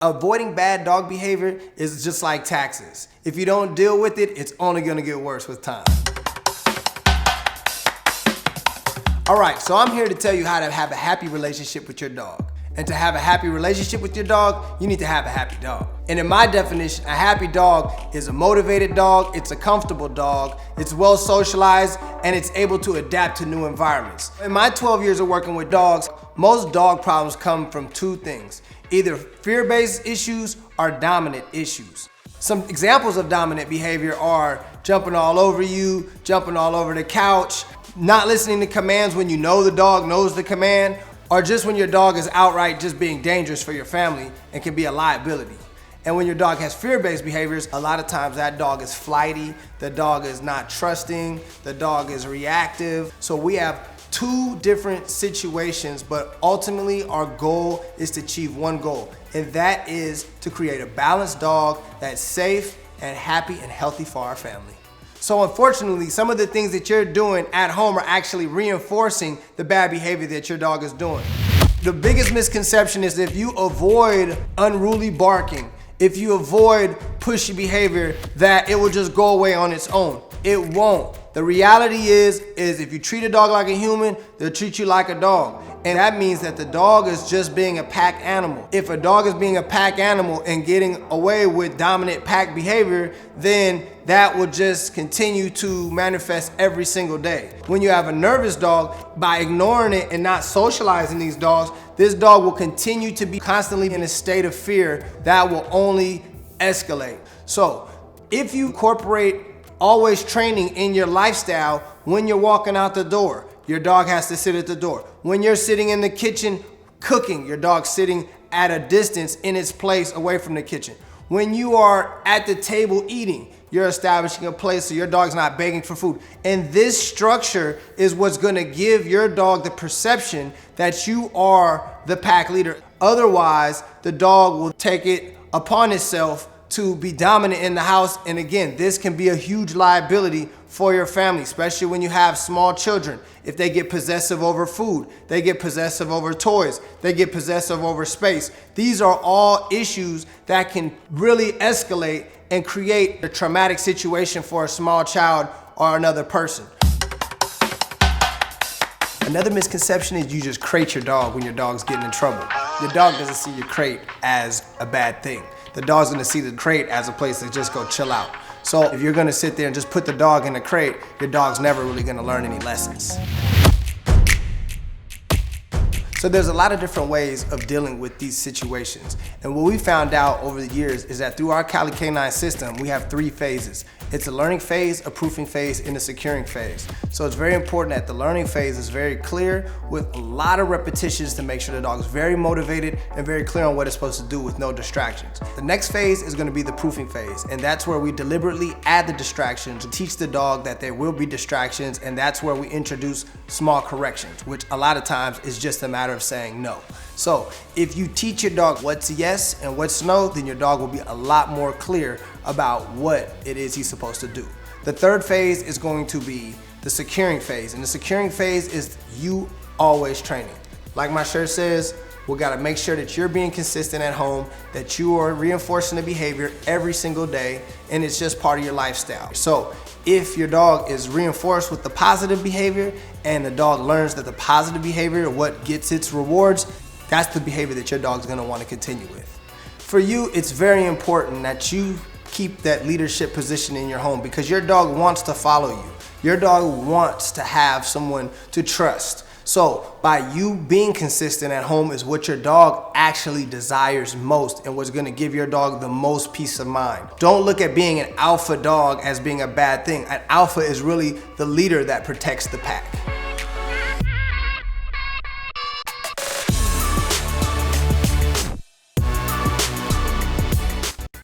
Avoiding bad dog behavior is just like taxes. If you don't deal with it, it's only gonna get worse with time. All right, so I'm here to tell you how to have a happy relationship with your dog. And to have a happy relationship with your dog, you need to have a happy dog. And in my definition, a happy dog is a motivated dog, it's a comfortable dog, it's well socialized, and it's able to adapt to new environments. In my 12 years of working with dogs, most dog problems come from two things: either fear-based issues or dominant issues. Some examples of dominant behavior are jumping all over you, jumping all over the couch, not listening to commands when you know the dog knows the command, or just when your dog is outright just being dangerous for your family and can be a liability. And when your dog has fear-based behaviors, a lot of times that dog is flighty, the dog is not trusting, the dog is reactive. So we have two different situations, but ultimately our goal is to achieve one goal, and that is to create a balanced dog that's safe and happy and healthy for our family. So unfortunately, some of the things that you're doing at home are actually reinforcing the bad behavior that your dog is doing. The biggest misconception is if you avoid unruly barking, if you avoid pushy behavior, that it will just go away on its own. It won't. The reality is if you treat a dog like a human, they'll treat you like a dog. And that means that the dog is just being a pack animal. If a dog is being a pack animal and getting away with dominant pack behavior, then that will just continue to manifest every single day. When you have a nervous dog, by ignoring it and not socializing these dogs, this dog will continue to be constantly in a state of fear that will only escalate. So if you incorporate always training in your lifestyle, when you're walking out the door, your dog has to sit at the door. When you're sitting in the kitchen cooking, your dog's sitting at a distance in its place away from the kitchen. When you are at the table eating, you're establishing a place so your dog's not begging for food. And this structure is what's gonna give your dog the perception that you are the pack leader. Otherwise, the dog will take it upon itself to be dominant in the house. And again, this can be a huge liability for your family, especially when you have small children. If they get possessive over food, they get possessive over toys, they get possessive over space. These are all issues that can really escalate and create a traumatic situation for a small child or another person. Another misconception is you just crate your dog when your dog's getting in trouble. Your dog doesn't see your crate as a bad thing. The dog's gonna see the crate as a place to just go chill out. So if you're gonna sit there and just put the dog in the crate, your dog's never really gonna learn any lessons. So there's a lot of different ways of dealing with these situations. And what we found out over the years is that through our Cali K9 system, we have 3 phases. It's a learning phase, a proofing phase, and a securing phase. So it's very important that the learning phase is very clear with a lot of repetitions to make sure the dog is very motivated and very clear on what it's supposed to do with no distractions. The next phase is gonna be the proofing phase, and that's where we deliberately add the distractions to teach the dog that there will be distractions, and that's where we introduce small corrections, which a lot of times is just a matter of saying no. So if you teach your dog what's yes and what's no, then your dog will be a lot more clear about what it is he's supposed to do. The third phase is going to be the securing phase, and the securing phase is you always training. Like my shirt says, we gotta make sure that you're being consistent at home, that you are reinforcing the behavior every single day, and it's just part of your lifestyle. So if your dog is reinforced with the positive behavior and the dog learns that the positive behavior, what gets its rewards, that's the behavior that your dog's gonna wanna continue with. For you, it's very important that you keep that leadership position in your home because your dog wants to follow you. Your dog wants to have someone to trust. So by you being consistent at home is what your dog actually desires most and what's gonna give your dog the most peace of mind. Don't look at being an alpha dog as being a bad thing. An alpha is really the leader that protects the pack.